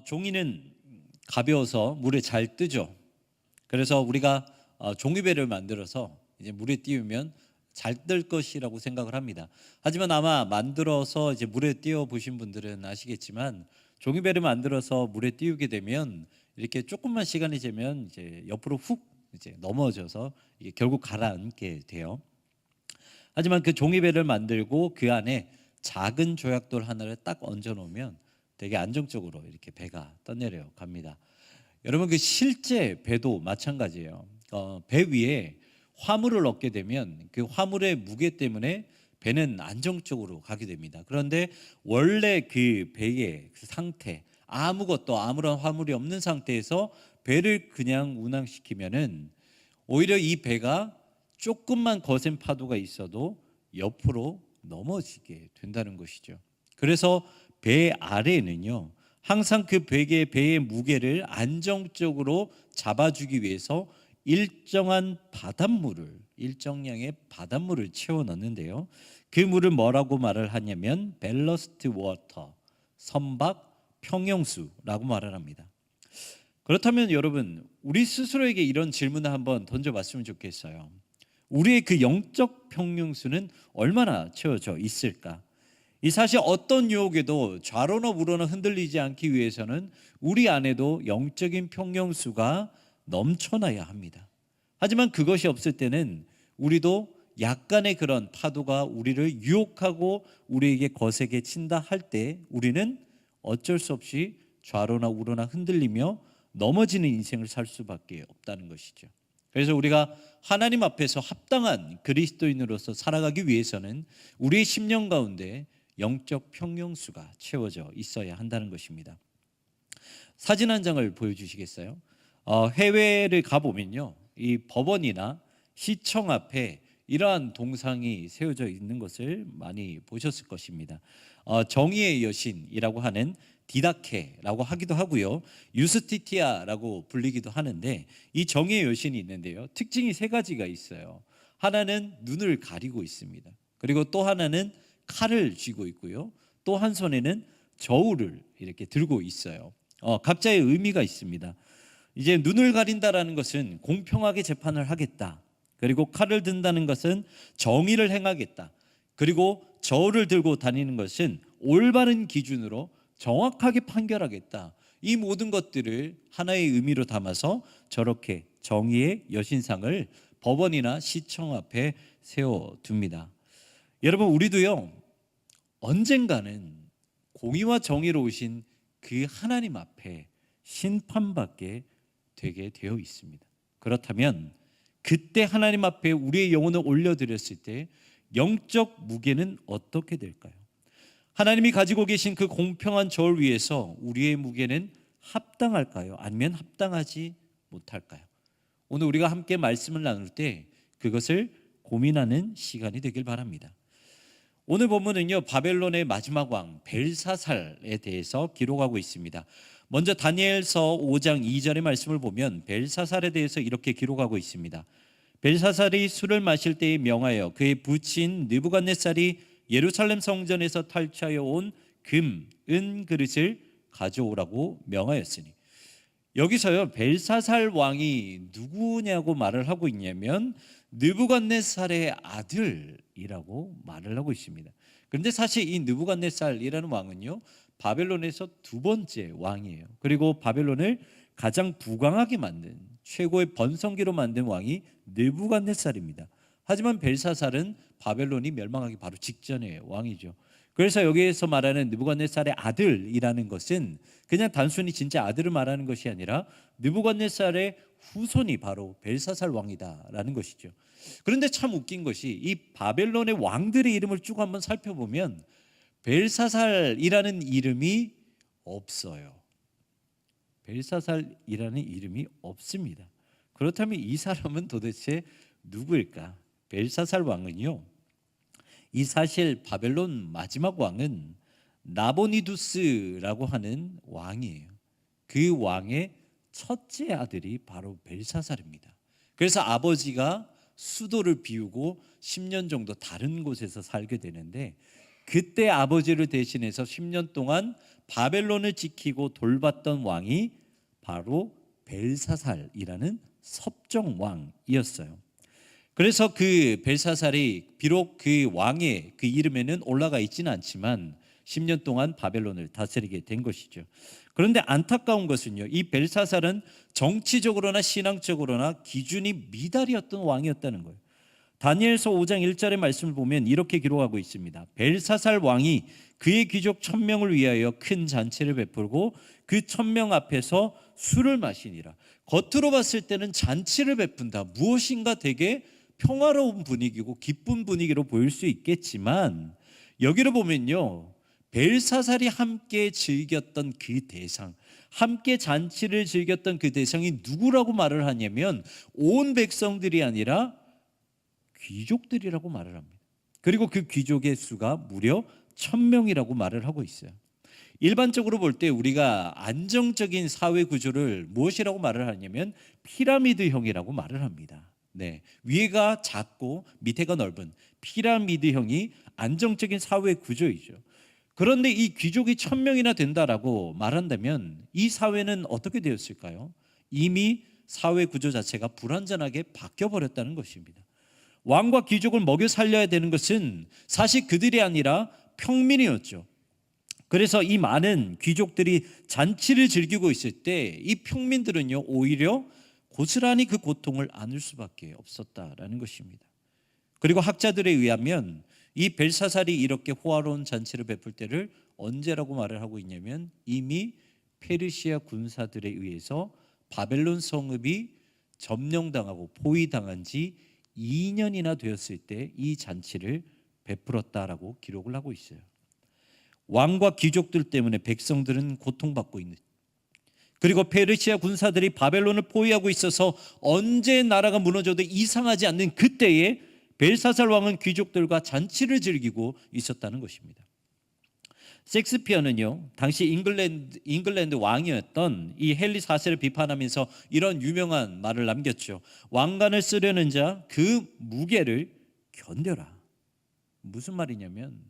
종이는 가벼워서 물에 잘 뜨죠. 그래서 우리가 종이배를 만들어서 이제 물에 띄우면 잘 뜰 것이라고 생각을 합니다. 하지만 아마 만들어서 이제 물에 띄워 보신 분들은 아시겠지만 종이배를 만들어서 물에 띄우게 되면 이렇게 조금만 시간이 지면 이제 옆으로 훅 이제 넘어져서 이게 결국 가라앉게 돼요. 하지만 그 종이배를 만들고 그 안에 작은 조약돌 하나를 딱 얹어 놓으면 되게 안정적으로 이렇게 배가 떠내려 갑니다. 여러분, 그 실제 배도 마찬가지예요. 배 위에 화물을 얻게 되면 그 화물의 무게 때문에 배는 안정적으로 가게 됩니다. 그런데 원래 그 배의 그 상태, 아무런 화물이 없는 상태에서 배를 그냥 운항시키면은 오히려 이 배가 조금만 거센 파도가 있어도 옆으로 넘어지게 된다는 것이죠. 그래서 배 아래에는요, 항상 그 배의 무게를 안정적으로 잡아주기 위해서 일정량의 바닷물을 채워 넣는데요. 그 물을 뭐라고 말을 하냐면 밸러스트 워터, 선박 평형수라고 말을 합니다. 그렇다면 여러분, 우리 스스로에게 이런 질문을 한번 던져봤으면 좋겠어요. 우리의 그 영적 평형수는 얼마나 채워져 있을까? 이 사실 어떤 유혹에도 좌로나 우로나 흔들리지 않기 위해서는 우리 안에도 영적인 평형수가 넘쳐나야 합니다. 하지만 그것이 없을 때는 우리도 약간의 그런 파도가 우리를 유혹하고 우리에게 거세게 친다 할 때 우리는 어쩔 수 없이 좌로나 우로나 흔들리며 넘어지는 인생을 살 수밖에 없다는 것이죠. 그래서 우리가 하나님 앞에서 합당한 그리스도인으로서 살아가기 위해서는 우리의 심령 가운데 영적 평형수가 채워져 있어야 한다는 것입니다. 사진 한 장을 보여주시겠어요? 해외를 가보면요, 이 법원이나 시청 앞에 이러한 동상이 세워져 있는 것을 많이 보셨을 것입니다. 정의의 여신이라고 하는 디다케라고 하기도 하고요, 유스티티아라고 불리기도 하는데, 이 정의의 여신이 있는데요, 특징이 세 가지가 있어요. 하나는 눈을 가리고 있습니다. 그리고 또 하나는 칼을 쥐고 있고요, 또 한 손에는 저울을 이렇게 들고 있어요. 각자의 의미가 있습니다. 이제 눈을 가린다라는 것은 공평하게 재판을 하겠다. 그리고 칼을 든다는 것은 정의를 행하겠다. 그리고 저울을 들고 다니는 것은 올바른 기준으로 정확하게 판결하겠다. 이 모든 것들을 하나의 의미로 담아서 저렇게 정의의 여신상을 법원이나 시청 앞에 세워둡니다. 여러분, 우리도요, 언젠가는 공의와 정의로 오신 그 하나님 앞에 심판받게 되게 되어 있습니다. 그렇다면 그때 하나님 앞에 우리의 영혼을 올려드렸을 때 영적 무게는 어떻게 될까요? 하나님이 가지고 계신 그 공평한 저울 위에서 우리의 무게는 합당할까요? 아니면 합당하지 못할까요? 오늘 우리가 함께 말씀을 나눌 때 그것을 고민하는 시간이 되길 바랍니다. 오늘 본문은요, 바벨론의 마지막 왕 벨사살에 대해서 기록하고 있습니다. 먼저 다니엘서 5장 2절의 말씀을 보면 벨사살에 대해서 이렇게 기록하고 있습니다. 벨사살이 술을 마실 때에 명하여 그의 부친 느부갓네살이 예루살렘 성전에서 탈취하여 온 금, 은 그릇을 가져오라고 명하였으니. 여기서요, 벨사살 왕이 누구냐고 말을 하고 있냐면 느부갓네살의 아들이라고 말을 하고 있습니다. 그런데 사실 이 느부갓네살이라는 왕은요, 바벨론에서 두 번째 왕이에요. 그리고 바벨론을 가장 부강하게 만든, 최고의 번성기로 만든 왕이 느부갓네살입니다. 하지만 벨사살은 바벨론이 멸망하기 바로 직전의 왕이죠. 그래서 여기에서 말하는 느부갓네살의 아들이라는 것은 그냥 단순히 진짜 아들을 말하는 것이 아니라 느부갓네살의 후손이 바로 벨사살 왕이다라는 것이죠. 그런데 참 웃긴 것이 이 바벨론의 왕들의 이름을 쭉 한번 살펴보면 벨사살이라는 이름이 없어요. 벨사살이라는 이름이 없습니다. 그렇다면 이 사람은 도대체 누구일까? 벨사살 왕은요, 이 사실 바벨론 마지막 왕은 나보니두스라고 하는 왕이에요. 그 왕의 첫째 아들이 바로 벨사살입니다. 그래서 아버지가 수도를 비우고 10년 정도 다른 곳에서 살게 되는데, 그때 아버지를 대신해서 10년 동안 바벨론을 지키고 돌봤던 왕이 바로 벨사살이라는 섭정 왕이었어요. 그래서 그 벨사살이 비록 그 왕의 그 이름에는 올라가 있지는 않지만 10년 동안 바벨론을 다스리게 된 것이죠. 그런데 안타까운 것은요, 이 벨사살은 정치적으로나 신앙적으로나 기준이 미달이었던 왕이었다는 거예요. 다니엘서 5장 1절의 말씀을 보면 이렇게 기록하고 있습니다. 벨사살 왕이 그의 귀족 1000명을 위하여 큰 잔치를 베풀고 그 1000명 앞에서 술을 마시니라. 겉으로 봤을 때는 잔치를 베푼다, 무엇인가 되게 평화로운 분위기고 기쁜 분위기로 보일 수 있겠지만, 여기를 보면요, 벨사살이 함께 즐겼던 그 대상, 함께 잔치를 즐겼던 그 대상이 누구라고 말을 하냐면 온 백성들이 아니라 귀족들이라고 말을 합니다. 그리고 그 귀족의 수가 무려 1000명이라고 말을 하고 있어요. 일반적으로 볼 때 우리가 안정적인 사회 구조를 무엇이라고 말을 하냐면 피라미드형이라고 말을 합니다. 네, 위에가 작고 밑에가 넓은 피라미드형이 안정적인 사회 구조이죠. 그런데 이 귀족이 1000명이나 된다라고 말한다면 이 사회는 어떻게 되었을까요? 이미 사회 구조 자체가 불완전하게 바뀌어 버렸다는 것입니다. 왕과 귀족을 먹여 살려야 되는 것은 사실 그들이 아니라 평민이었죠. 그래서 이 많은 귀족들이 잔치를 즐기고 있을 때 이 평민들은요, 오히려 고스란히 그 고통을 안을 수밖에 없었다라는 것입니다. 그리고 학자들에 의하면 이 벨사살이 이렇게 호화로운 잔치를 베풀 때를 언제라고 말을 하고 있냐면 이미 페르시아 군사들에 의해서 바벨론 성읍이 점령당하고 포위당한 지 2년이나 되었을 때 이 잔치를 베풀었다라고 기록을 하고 있어요. 왕과 귀족들 때문에 백성들은 고통받고 있는, 그리고 페르시아 군사들이 바벨론을 포위하고 있어서 언제 나라가 무너져도 이상하지 않는 그때에 벨사살 왕은 귀족들과 잔치를 즐기고 있었다는 것입니다. 셰익스피어는요, 당시 잉글랜드 왕이었던 이 헨리 4세를 비판하면서 이런 유명한 말을 남겼죠. 왕관을 쓰려는 자 그 무게를 견뎌라. 무슨 말이냐면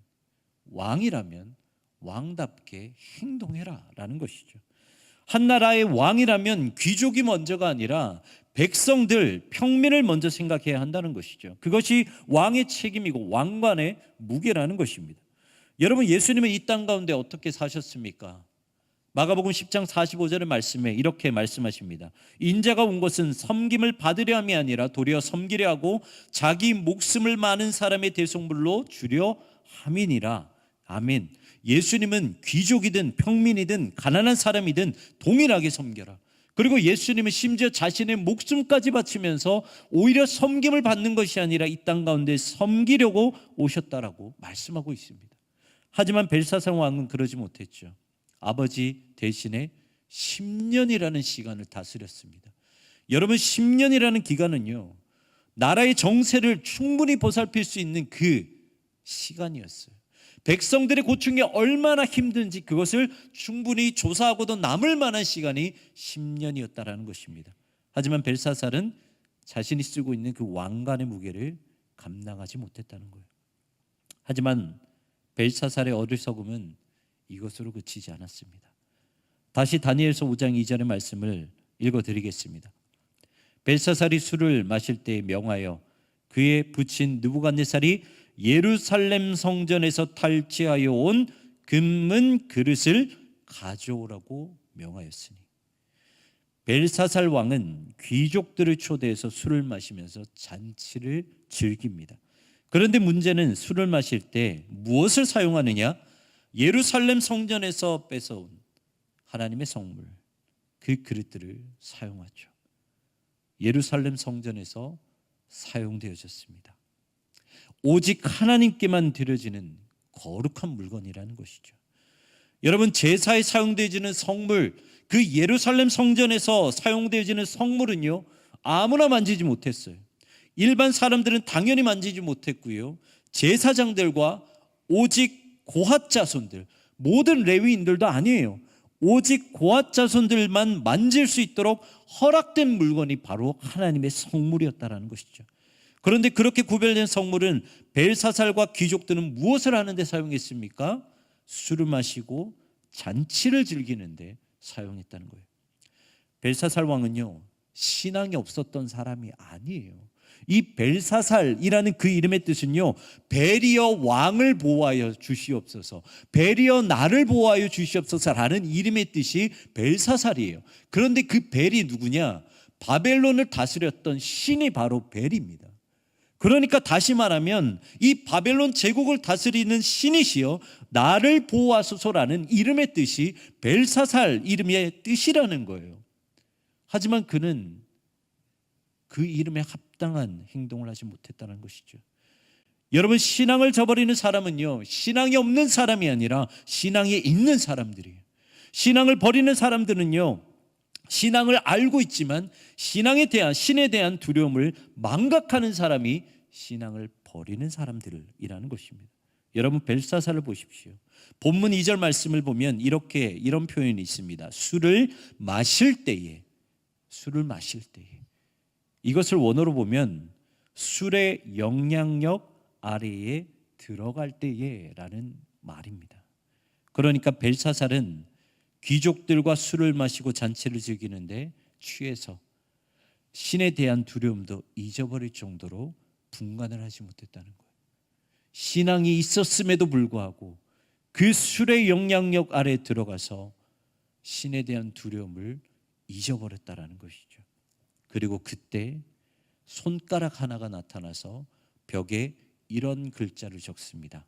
왕이라면 왕답게 행동해라 라는 것이죠. 한 나라의 왕이라면 귀족이 먼저가 아니라 백성들, 평민을 먼저 생각해야 한다는 것이죠. 그것이 왕의 책임이고 왕관의 무게라는 것입니다. 여러분, 예수님은 이 땅 가운데 어떻게 사셨습니까? 마가복음 10장 45절의 말씀에 이렇게 말씀하십니다. 인자가 온 것은 섬김을 받으려 함이 아니라 도리어 섬기려 하고 자기 목숨을 많은 사람의 대속물로 주려 함이니라. 아멘. 예수님은 귀족이든 평민이든 가난한 사람이든 동일하게 섬겨라. 그리고 예수님은 심지어 자신의 목숨까지 바치면서 오히려 섬김을 받는 것이 아니라 이 땅 가운데 섬기려고 오셨다라고 말씀하고 있습니다. 하지만 벨사살 왕은 그러지 못했죠. 아버지 대신에 10년이라는 시간을 다스렸습니다. 여러분, 10년이라는 기간은요, 나라의 정세를 충분히 보살필 수 있는 그 시간이었어요. 백성들의 고충이 얼마나 힘든지 그것을 충분히 조사하고도 남을 만한 시간이 10년이었다라는 것입니다. 하지만 벨사살은 자신이 쓰고 있는 그 왕관의 무게를 감당하지 못했다는 거예요. 하지만 벨사살의 어리석음은 이것으로 그치지 않았습니다. 다시 다니엘서 5장 2절의 말씀을 읽어드리겠습니다. 벨사살이 술을 마실 때에 명하여 그의 부친 느부갓네살이 예루살렘 성전에서 탈취하여 온 금은 그릇을 가져오라고 명하였으니. 벨사살 왕은 귀족들을 초대해서 술을 마시면서 잔치를 즐깁니다. 그런데 문제는 술을 마실 때 무엇을 사용하느냐? 예루살렘 성전에서 뺏어온 하나님의 성물, 그 그릇들을 사용하죠. 예루살렘 성전에서 사용되어졌습니다. 오직 하나님께만 드려지는 거룩한 물건이라는 것이죠. 여러분, 제사에 사용되어지는 성물, 그 예루살렘 성전에서 사용되어지는 성물은요, 아무나 만지지 못했어요. 일반 사람들은 당연히 만지지 못했고요, 제사장들과 오직 고핫 자손들, 모든 레위인들도 아니에요. 오직 고핫 자손들만 만질 수 있도록 허락된 물건이 바로 하나님의 성물이었다라는 것이죠. 그런데 그렇게 구별된 성물은 벨사살과 귀족들은 무엇을 하는데 사용했습니까? 술을 마시고 잔치를 즐기는데 사용했다는 거예요. 벨사살 왕은요, 신앙이 없었던 사람이 아니에요. 이 벨사살이라는 그 이름의 뜻은요, 벨이여 왕을 보호하여 주시옵소서, 벨이여 나를 보호하여 주시옵소서라는 이름의 뜻이 벨사살이에요. 그런데 그 벨이 누구냐? 바벨론을 다스렸던 신이 바로 벨입니다. 그러니까 다시 말하면 이 바벨론 제국을 다스리는 신이시여 나를 보호하소서라는 이름의 뜻이 벨사살 이름의 뜻이라는 거예요. 하지만 그는 그 이름에 합당한 행동을 하지 못했다는 것이죠. 여러분, 신앙을 저버리는 사람은요, 신앙이 없는 사람이 아니라 신앙이 있는 사람들이에요. 신앙을 버리는 사람들은요, 신앙을 알고 있지만 신에 대한 두려움을 망각하는 사람이 신앙을 버리는 사람들이라는 것입니다. 여러분, 벨사살을 보십시오. 본문 2절 말씀을 보면 이런 표현이 있습니다. 술을 마실 때에. 이것을 원어로 보면 술의 영향력 아래에 들어갈 때에라는 말입니다. 그러니까 벨사살은 귀족들과 술을 마시고 잔치를 즐기는데 취해서 신에 대한 두려움도 잊어버릴 정도로 분간을 하지 못했다는 거예요. 신앙이 있었음에도 불구하고 그 술의 영향력 아래에 들어가서 신에 대한 두려움을 잊어버렸다라는 것이죠. 그리고 그때 손가락 하나가 나타나서 벽에 이런 글자를 적습니다.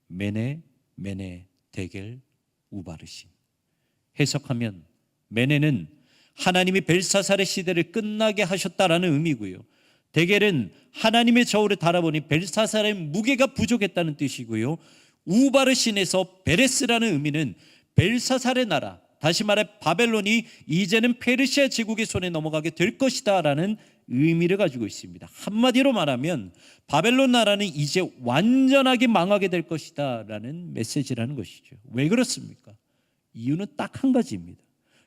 메네 메네 데겔 우바르신. 해석하면 메네는 하나님이 벨사살의 시대를 끝나게 하셨다라는 의미고요, 데겔은 하나님의 저울을 달아보니 벨사살의 무게가 부족했다는 뜻이고요, 우바르신에서 베레스라는 의미는 벨사살의 나라, 다시 말해 바벨론이 이제는 페르시아 제국의 손에 넘어가게 될 것이다 라는 의미를 가지고 있습니다. 한마디로 말하면 바벨론 나라는 이제 완전하게 망하게 될 것이다 라는 메시지라는 것이죠. 왜 그렇습니까? 이유는 딱 한 가지입니다.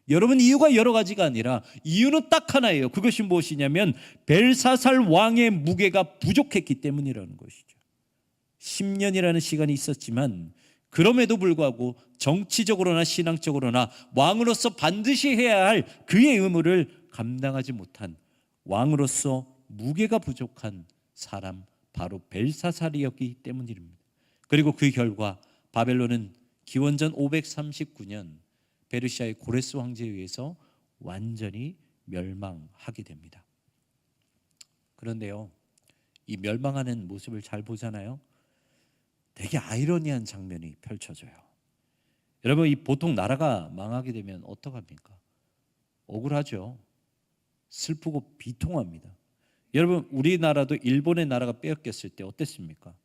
여러분, 이유가 여러 가지가 아니라 이유는 딱 하나예요. 그것이 무엇이냐면 벨사살 왕의 무게가 부족했기 때문이라는 것이죠. 10년이라는 시간이 있었지만 그럼에도 불구하고 정치적으로나 신앙적으로나 왕으로서 반드시 해야 할 그의 의무를 감당하지 못한, 왕으로서 무게가 부족한 사람, 바로 벨사살이었기 때문입니다. 그리고 그 결과 바벨론은 기원전 539년 페르시아의 고레스 황제에 의해서 완전히 멸망하게 됩니다. 그런데요, 이 멸망하는 모습을 잘 보잖아요. 되게 아이러니한 장면이 펼쳐져요. 여러분, 이 보통 나라가 망하게 되면 어떡합니까? 억울하죠. 슬프고 비통합니다. 여러분, 우리나라도 일본의 나라가 빼앗겼을 때 어땠습니까?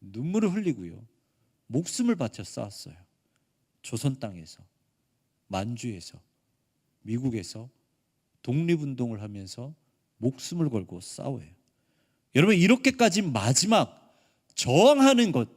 눈물을 흘리고요, 목숨을 바쳐 싸웠어요. 조선 땅에서, 만주에서, 미국에서 독립운동을 하면서 목숨을 걸고 싸워요. 여러분, 이렇게까지 마지막 저항하는 것,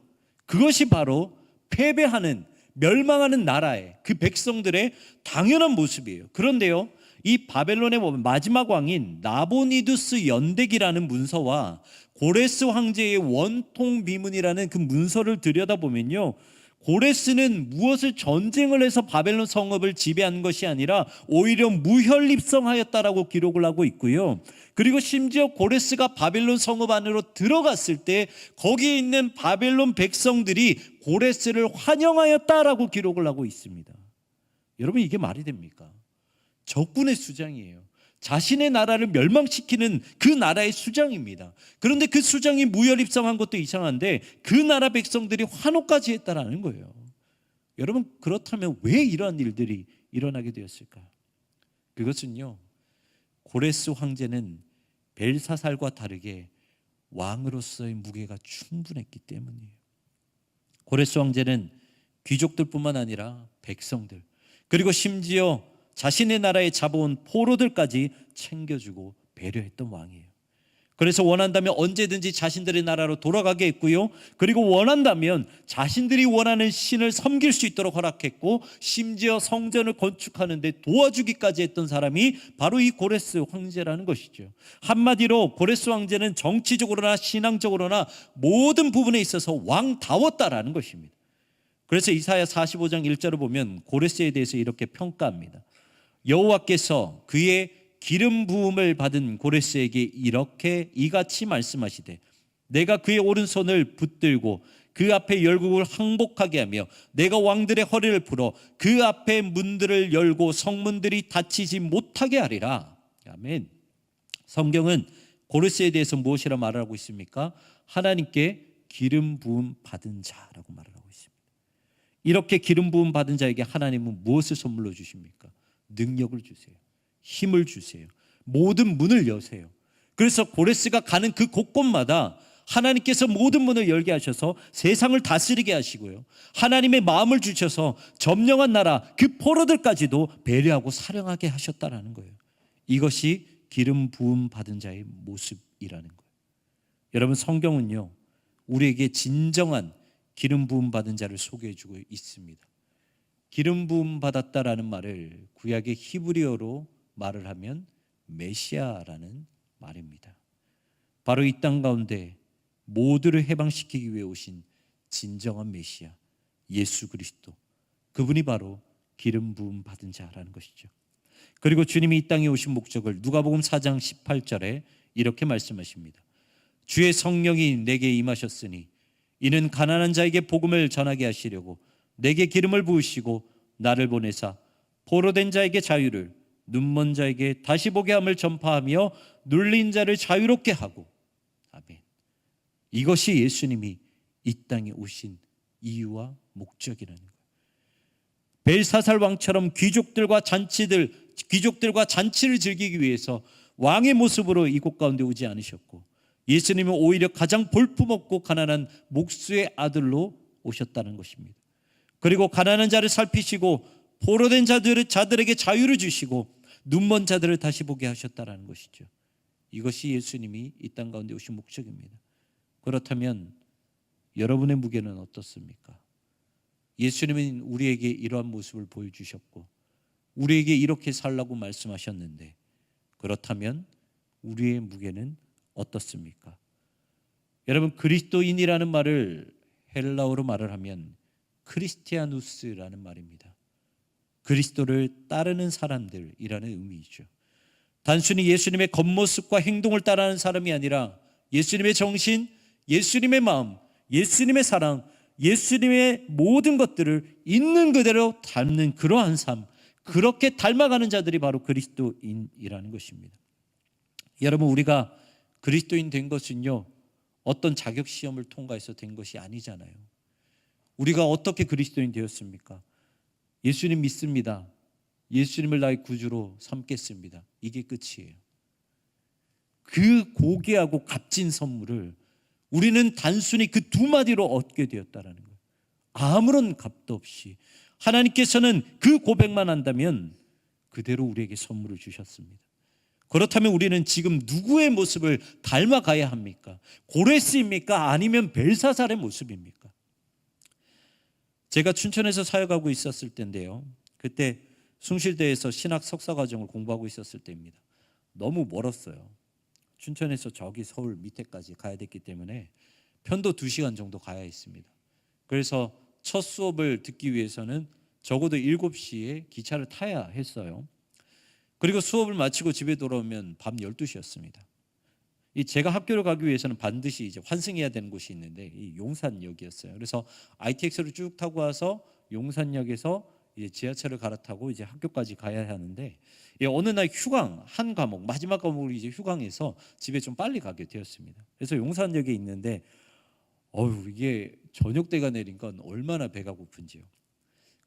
그것이 바로 패배하는, 멸망하는 나라의 그 백성들의 당연한 모습이에요. 그런데요, 이 바벨론의 마지막 왕인 나보니두스 연대기라는 문서와 고레스 황제의 원통 비문이라는 그 문서를 들여다보면요, 고레스는 무엇을 전쟁을 해서 바벨론 성읍을 지배한 것이 아니라 오히려 무혈입성하였다라고 기록을 하고 있고요. 그리고 심지어 고레스가 바벨론 성읍 안으로 들어갔을 때 거기에 있는 바벨론 백성들이 고레스를 환영하였다라고 기록을 하고 있습니다. 여러분, 이게 말이 됩니까? 적군의 수장이에요. 자신의 나라를 멸망시키는 그 나라의 수장입니다. 그런데 그 수장이 무혈입성한 것도 이상한데 그 나라 백성들이 환호까지 했다라는 거예요. 여러분, 그렇다면 왜 이러한 일들이 일어나게 되었을까? 그것은요, 고레스 황제는 벨사살과 다르게 왕으로서의 무게가 충분했기 때문이에요. 고레스 황제는 귀족들뿐만 아니라 백성들, 그리고 심지어 자신의 나라에 잡아온 포로들까지 챙겨주고 배려했던 왕이에요. 그래서 원한다면 언제든지 자신들의 나라로 돌아가게 했고요. 그리고 원한다면 자신들이 원하는 신을 섬길 수 있도록 허락했고, 심지어 성전을 건축하는 데 도와주기까지 했던 사람이 바로 이 고레스 황제라는 것이죠. 한마디로 고레스 황제는 정치적으로나 신앙적으로나 모든 부분에 있어서 왕다웠다라는 것입니다. 그래서 이사야 45장 1절을 보면 고레스에 대해서 이렇게 평가합니다. 여호와께서 그의 기름 부음을 받은 고레스에게 이렇게 이같이 말씀하시되, 내가 그의 오른손을 붙들고 그 앞에 열국을 항복하게 하며 내가 왕들의 허리를 풀어 그 앞에 문들을 열고 성문들이 닫히지 못하게 하리라. 아멘. 성경은 고레스에 대해서 무엇이라 말하고 있습니까? 하나님께 기름 부음 받은 자라고 말하고 있습니다. 이렇게 기름 부음 받은 자에게 하나님은 무엇을 선물로 주십니까? 능력을 주세요. 힘을 주세요. 모든 문을 여세요. 그래서 고레스가 가는 그 곳곳마다 하나님께서 모든 문을 열게 하셔서 세상을 다스리게 하시고요, 하나님의 마음을 주셔서 점령한 나라 그 포로들까지도 배려하고 사랑하게 하셨다라는 거예요. 이것이 기름 부음 받은 자의 모습이라는 거예요. 여러분, 성경은요 우리에게 진정한 기름 부음 받은 자를 소개해주고 있습니다. 기름 부음 받았다라는 말을 구약의 히브리어로 말을 하면 메시아라는 말입니다. 바로 이 땅 가운데 모두를 해방시키기 위해 오신 진정한 메시아 예수 그리스도, 그분이 바로 기름 부음 받은 자라는 것이죠. 그리고 주님이 이 땅에 오신 목적을 누가복음 4장 18절에 이렇게 말씀하십니다. 주의 성령이 내게 임하셨으니 이는 가난한 자에게 복음을 전하게 하시려고 내게 기름을 부으시고 나를 보내사 포로된 자에게 자유를, 눈먼 자에게 다시 보게 함을 전파하며 눌린 자를 자유롭게 하고. 아멘. 이것이 예수님이 이 땅에 오신 이유와 목적이라는 거예요. 벨사살 왕처럼 귀족들과 잔치를 즐기기 위해서 왕의 모습으로 이곳 가운데 오지 않으셨고, 예수님은 오히려 가장 볼품없고 가난한 목수의 아들로 오셨다는 것입니다. 그리고 가난한 자를 살피시고 포로된 자들에게 자유를 주시고 눈먼 자들을 다시 보게 하셨다는 것이죠. 이것이 예수님이 이 땅 가운데 오신 목적입니다. 그렇다면 여러분의 무게는 어떻습니까? 예수님은 우리에게 이러한 모습을 보여주셨고 우리에게 이렇게 살라고 말씀하셨는데, 그렇다면 우리의 무게는 어떻습니까? 여러분, 그리스도인이라는 말을 헬라어로 말을 하면 크리스티아누스라는 말입니다. 그리스도를 따르는 사람들이라는 의미이죠. 단순히 예수님의 겉모습과 행동을 따르는 사람이 아니라 예수님의 정신, 예수님의 마음, 예수님의 사랑, 예수님의 모든 것들을 있는 그대로 닮는 그러한 삶, 그렇게 닮아가는 자들이 바로 그리스도인이라는 것입니다. 여러분, 우리가 그리스도인 된 것은요 어떤 자격 시험을 통과해서 된 것이 아니잖아요. 우리가 어떻게 그리스도인 되었습니까? 예수님 믿습니다. 예수님을 나의 구주로 삼겠습니다. 이게 끝이에요. 그 고귀하고 값진 선물을 우리는 단순히 그 두 마디로 얻게 되었다라는 거예요. 아무런 값도 없이 하나님께서는 그 고백만 한다면 그대로 우리에게 선물을 주셨습니다. 그렇다면 우리는 지금 누구의 모습을 닮아가야 합니까? 고레스입니까? 아니면 벨사살의 모습입니까? 제가 춘천에서 사역하고 있었을 때인데요, 그때 숭실대에서 신학 석사과정을 공부하고 있었을 때입니다. 너무 멀었어요. 춘천에서 저기 서울 밑에까지 가야 됐기 때문에 편도 2시간 정도 가야 했습니다. 그래서 첫 수업을 듣기 위해서는 적어도 7시에 기차를 타야 했어요. 그리고 수업을 마치고 집에 돌아오면 밤 12시였습니다. 제가 학교를 가기 위해서는 반드시 이제 환승해야 되는 곳이 있는데 이 용산역이었어요. 그래서 ITX를 쭉 타고 와서 용산역에서 이제 지하철을 갈아타고 이제 학교까지 가야 하는데, 어느 날 휴강 한 과목, 마지막 과목을 이제 휴강해서 집에 좀 빨리 가게 되었습니다. 그래서 용산역에 있는데 이게 저녁 때가 내린 건 얼마나 배가 고픈지요.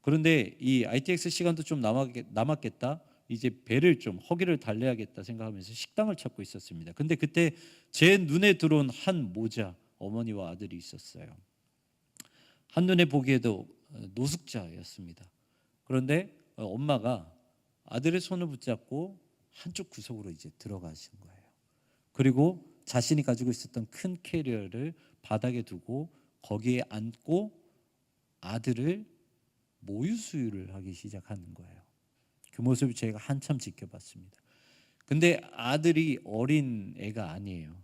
그런데 이 ITX 시간도 좀 남았겠다. 이제 배를 좀 허기를 달래야겠다 생각하면서 식당을 찾고 있었습니다. 근데 그때 제 눈에 들어온 한 모자, 어머니와 아들이 있었어요. 한눈에 보기에도 노숙자였습니다. 그런데 엄마가 아들의 손을 붙잡고 한쪽 구석으로 이제 들어가신 거예요. 그리고 자신이 가지고 있었던 큰 캐리어를 바닥에 두고 거기에 앉고 아들을 모유 수유를 하기 시작하는 거예요. 그 모습을 제가 한참 지켜봤습니다. 근데 아들이 어린 애가 아니에요.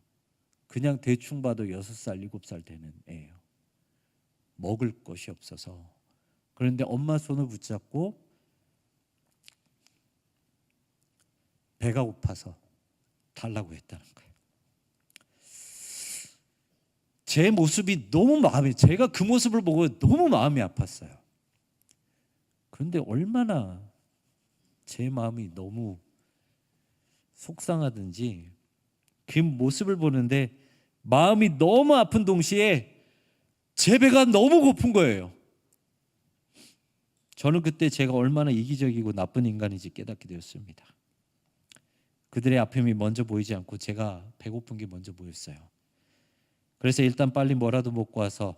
그냥 대충 봐도 6살, 7살 되는 애예요. 먹을 것이 없어서. 그런데 엄마 손을 붙잡고 배가 고파서 달라고 했다는 거예요. 제 모습이 제가 그 모습을 보고 너무 마음이 아팠어요. 그런데 얼마나 제 마음이 너무 속상하든지 그 모습을 보는데 마음이 너무 아픈 동시에 제 배가 너무 고픈 거예요. 저는 그때 제가 얼마나 이기적이고 나쁜 인간인지 깨닫게 되었습니다. 그들의 아픔이 먼저 보이지 않고 제가 배고픈 게 먼저 보였어요. 그래서 일단 빨리 뭐라도 먹고 와서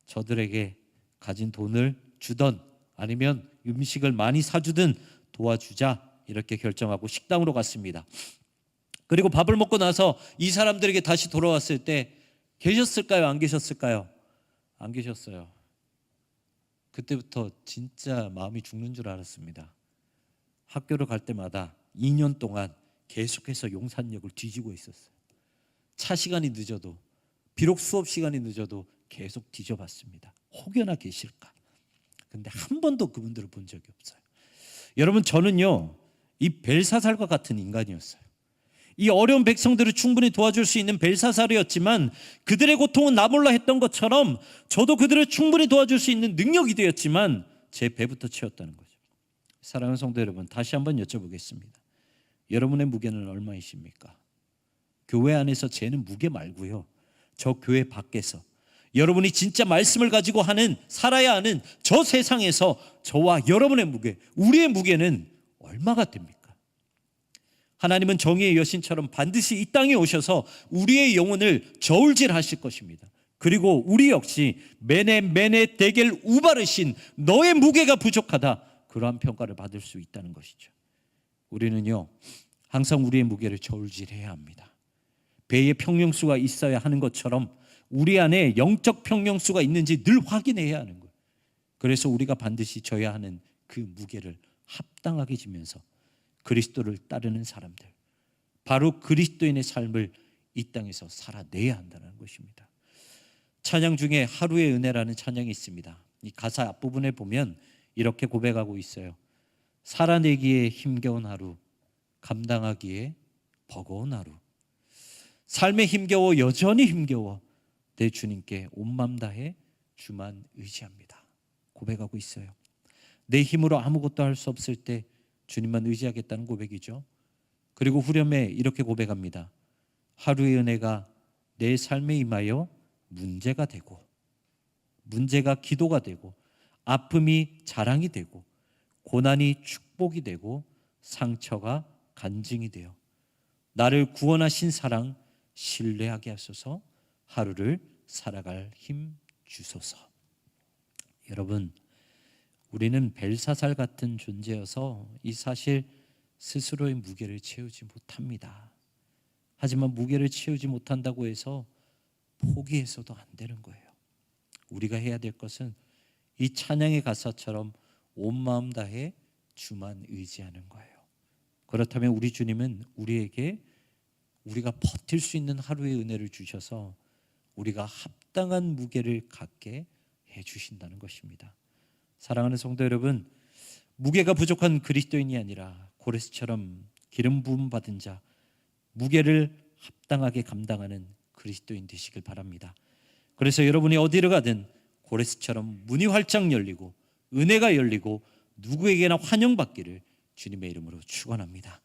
저들에게 가진 돈을 주던 아니면 음식을 많이 사주든 도와주자 이렇게 결정하고 식당으로 갔습니다. 그리고 밥을 먹고 나서 이 사람들에게 다시 돌아왔을 때 계셨을까요? 안 계셨을까요? 안 계셨어요. 그때부터 진짜 마음이 죽는 줄 알았습니다. 학교를 갈 때마다 2년 동안 계속해서 용산역을 뒤지고 있었어요. 차 시간이 늦어도 비록 수업 시간이 늦어도 계속 뒤져봤습니다. 혹여나 계실까? 근데 한 번도 그분들을 본 적이 없어요. 여러분 저는요 이 벨사살과 같은 인간이었어요. 이 어려운 백성들을 충분히 도와줄 수 있는 벨사살이었지만 그들의 고통은 나 몰라 했던 것처럼 저도 그들을 충분히 도와줄 수 있는 능력이 되었지만 제 배부터 채웠다는 거죠. 사랑하는 성도 여러분, 다시 한번 여쭤보겠습니다. 여러분의 무게는 얼마이십니까? 교회 안에서 재는 무게 말고요, 저 교회 밖에서 여러분이 진짜 말씀을 가지고 살아야 하는 저 세상에서 저와 여러분의 무게, 우리의 무게는 얼마가 됩니까? 하나님은 정의의 여신처럼 반드시 이 땅에 오셔서 우리의 영혼을 저울질하실 것입니다. 그리고 우리 역시 메네 데겔 우바르신 너의 무게가 부족하다, 그러한 평가를 받을 수 있다는 것이죠. 우리는요 항상 우리의 무게를 저울질해야 합니다. 배에 평형수가 있어야 하는 것처럼 우리 안에 영적 평형수가 있는지 늘 확인해야 하는 거예요. 그래서 우리가 반드시 져야 하는 그 무게를 합당하게 지면서 그리스도를 따르는 사람들, 바로 그리스도인의 삶을 이 땅에서 살아내야 한다는 것입니다. 찬양 중에 하루의 은혜라는 찬양이 있습니다. 이 가사 앞부분에 보면 이렇게 고백하고 있어요. 살아내기에 힘겨운 하루, 감당하기에 버거운 하루. 삶에 힘겨워, 여전히 힘겨워 내 주님께 온 맘 다해 주만 의지합니다. 고백하고 있어요. 내 힘으로 아무것도 할 수 없을 때 주님만 의지하겠다는 고백이죠. 그리고 후렴에 이렇게 고백합니다. 하루의 은혜가 내 삶에 임하여 문제가 되고, 문제가 기도가 되고, 아픔이 자랑이 되고, 고난이 축복이 되고, 상처가 간증이 되어 나를 구원하신 사랑 신뢰하게 하소서. 하루를 살아갈 힘 주소서. 여러분, 우리는 벨사살 같은 존재여서 이 사실 스스로의 무게를 채우지 못합니다. 하지만 무게를 채우지 못한다고 해서 포기해서도 안 되는 거예요. 우리가 해야 될 것은 이 찬양의 가사처럼 온 마음 다해 주만 의지하는 거예요. 그렇다면 우리 주님은 우리에게 우리가 버틸 수 있는 하루의 은혜를 주셔서 우리가 합당한 무게를 갖게 해주신다는 것입니다. 사랑하는 성도 여러분, 무게가 부족한 그리스도인이 아니라 고레스처럼 기름 부음 받은 자, 무게를 합당하게 감당하는 그리스도인 되시길 바랍니다. 그래서 여러분이 어디를 가든 고레스처럼 문이 활짝 열리고 은혜가 열리고 누구에게나 환영받기를 주님의 이름으로 축원합니다.